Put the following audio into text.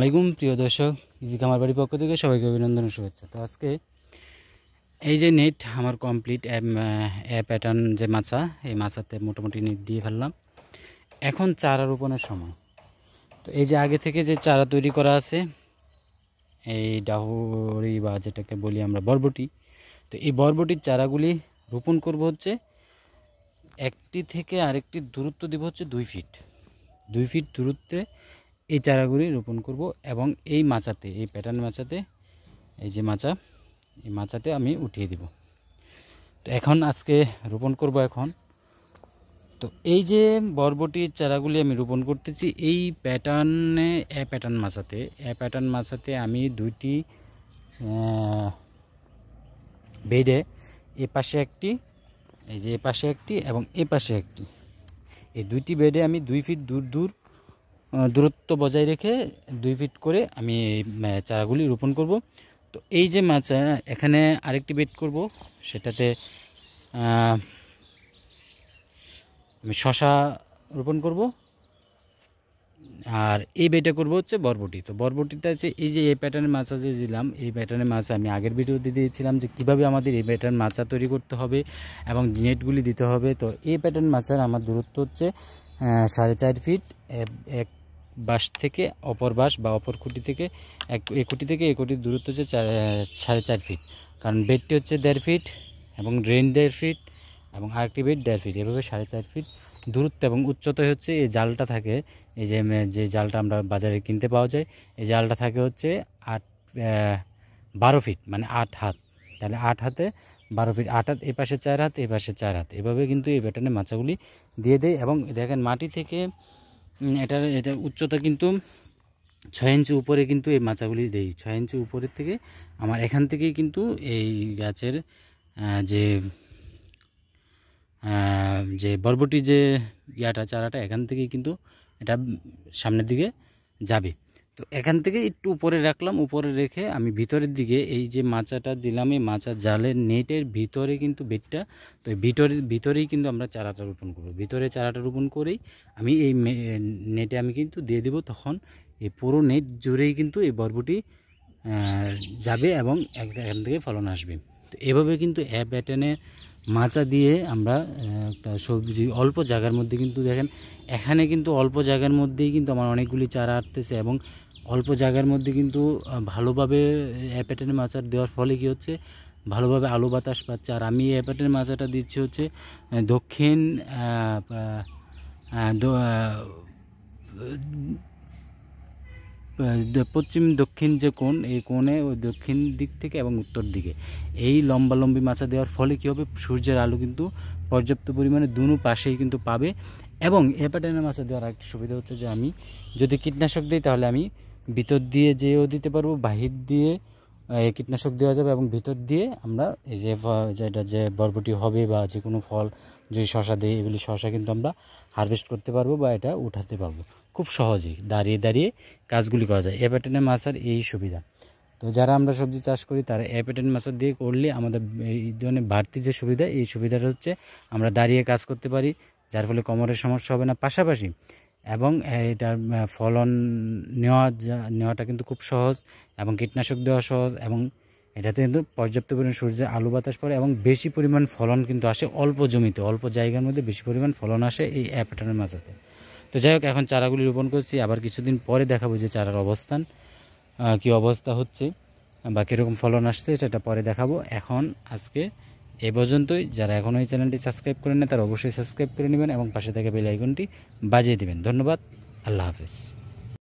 আলাইকুম প্রিয় দর্শক, ইজি খামার বাড়ির পক্ষ থেকে সবাইকে অভিনন্দন ও শুভেচ্ছা। তো আজকে এই যে নেট আমার কমপ্লিট প্যাটার্ন যে মাছা, এই মাছাতে মোটামুটি নেট দিয়ে ফেললাম। এখন চারা রোপণের সময়। তো এই যে আগে থেকে যে চারা তৈরি করা আছে, এই ডাহুরি বা যেটাকে বলি আমরা বরবটি, তো এই বরবটির চারাগুলি রোপণ করব হচ্ছে একটি থেকে আরেকটি দূরত্ব দেব হচ্ছে 2 ফিট দূরত্বে এই চারাগুলি রোপণ করব। এবং এই মাচাতে, এই প্যাটার্ন মাচাতে, এই যে মাচা, এই মাচাতে আমি উঠিয়ে দিব। তো এখন আজকে রোপণ করব। এখন তো এই যে বরবটির চারাগুলি আমি রোপণ করতেছি এই প্যাটার্ন মাচাতে আমি 2টি বেডে, এ পাশে একটি, এই যে এ পাশে একটি এবং এ পাশে একটি, এই 2টি বেডে আমি 2 ফিট দূরত্ব বজায় রেখে 2 ফিট করে আমি চারাগুলি রোপণ করব। তো এই যে মাচা, এখানে আরেকটি বেড করব, সেটাতে আমি শশা রোপণ করব। আর এই বেডটা করব হচ্ছে বরবটি। তো বরবটিটা আছে এই যে এই প্যাটার্নের মাচা যে দিলাম, এই প্যাটার্নের মাচা আমি আগের ভিডিওতে দিয়েছিলাম যে কীভাবে আমাদের এই প্যাটার্ন মাচা তৈরি করতে হবে এবং নেটগুলি দিতে হবে। তো এই প্যাটার্ন মাচার আমার দূরত্ব হচ্ছে 4.5 ফিট, এক বাঁশ থেকে অপর বাঁশ বা অপর খুঁটি থেকে এই খুঁটি থেকে এই খুঁটির দূরত্ব হচ্ছে 4.5 ফিট। কারণ বেডটি হচ্ছে 1.5 ফিট এবং ড্রেন 1.5 ফিট এবং আরেকটি বেড 1.5 ফিট, এভাবে 4.5 ফিট দূরত্ব। এবং উচ্চতায় হচ্ছে এই জালটা থাকে, এই যে জালটা আমরা বাজারে কিনতে পাওয়া যায়, এই জালটা থাকে হচ্ছে 12 ফিট, মানে 8 হাত। তাহলে 8 হাতে 12 ফিট, 8 হাত, এ পাশে 4 হাত, এ পাশে 4 হাত, এভাবে কিন্তু এই প্যাটার্নে মাচাগুলি দিয়ে দেয়। এবং দেখেন মাটি থেকে এটা উচ্চতা কিন্তু 6 ইঞ্চি উপরে কিন্তু এই মাচাগুলি দেই। 6 ইঞ্চি উপরের থেকে আমার এখান থেকেই কিন্তু এই গাছের যে বরবটি যে চারাটা এখান থেকেই কিন্তু এটা সামনের দিকে যাবে। তো এখান থেকে একটু উপরে রাখলাম, উপরে রেখে আমি ভিতরের দিকে এই যে মাচাটা দিলাম, এই মাচা জালের নেটের ভিতরে কিন্তু বেডটা, তো ভিতরেই কিন্তু আমরা চারাটা রোপণ করব। ভিতরে চারাটা রোপণ করেই আমি এই নেটে আমি কিন্তু দিয়ে দেব। তখন এই পুরো নেট জুড়েই কিন্তু এই বরবটি যাবে এবং এখান থেকে ফলন আসবে। তো এভাবে কিন্তু প্যাটার্নে মাচা দিয়ে আমরা একটা সবজি অল্প জায়গার মধ্যে কিন্তু দেখেন, এখানে কিন্তু অল্প জায়গার মধ্যেই কিন্তু আমার অনেকগুলি চারা আসতেছে এবং অল্প জায়গার মধ্যে কিন্তু ভালোভাবে প্যাটার্নের মাচা দেওয়ার ফলে কি হচ্ছে, ভালোভাবে আলো বাতাস পাচ্ছে। আর আমি প্যাটার্নের মাচাটা দিচ্ছি হচ্ছে পশ্চিম দক্ষিণ যে কোণ, এই কোণে ওই দক্ষিণ দিক থেকে এবং উত্তর দিকে এই লম্বি মাচা দেওয়ার ফলে কী হবে, সূর্যের আলো কিন্তু পর্যাপ্ত পরিমাণে দুনো পাশেই কিন্তু পাবে। এবং এ প্যাটার্নের মাচা দেওয়ার আরেকটি সুবিধা হচ্ছে যে আমি যদি কীটনাশক দিই তাহলে আমি ভিতর দিয়ে যেও দিতে পারবো, বাহির দিয়ে কীটনাশক দেওয়া যাবে এবং ভিতর দিয়ে আমরা এই যে বরবটি হবে বা যে কোনো ফল যদি শশা দিই, এগুলি শশা কিন্তু আমরা হারভেস্ট করতে পারবো বা এটা উঠাতে পারবো খুব সহজেই। দাঁড়িয়ে কাজগুলি করা যায়। এ প্যাটার্নের মাচার এই সুবিধা। তো যারা আমরা সবজি চাষ করি তারা এ প্যাটার্ন মাচা দিয়ে করলে আমাদের এই ধরনের বাড়তি যে সুবিধা, এই সুবিধাটা হচ্ছে আমরা দাঁড়িয়ে কাজ করতে পারি, যার ফলে কোমরের সমস্যা হবে না। পাশাপাশি এবং এটার ফলন নেওয়াটা কিন্তু খুব সহজ এবং কীটনাশক দেওয়া সহজ এবং এটাতে কিন্তু পর্যাপ্ত পরিমাণ সূর্যের আলো বাতাস পড়ে এবং বেশি পরিমাণ ফলন কিন্তু আসে। অল্প জমিতে অল্প জায়গার মধ্যে বেশি পরিমাণ ফলন আসে এই প্যাটার্নের মাচাতে। তো যাই হোক, এখন চারাগুলি রোপণ করছি, আবার কিছুদিন পরে দেখাবো যে চারার অবস্থান কী অবস্থা হচ্ছে বা কীরকম ফলন আসছে, সেটা পরে দেখাবো। এখন আজকে এই পর্যন্তই। যারা এখনও এই চ্যানেলটি সাবস্ক্রাইব করেন না তারা অবশ্যই সাবস্ক্রাইব করে নেবেন এবং পাশে থাকা বেল আইকনটি বাজিয়ে দেবেন। ধন্যবাদ, আল্লাহ হাফেজ।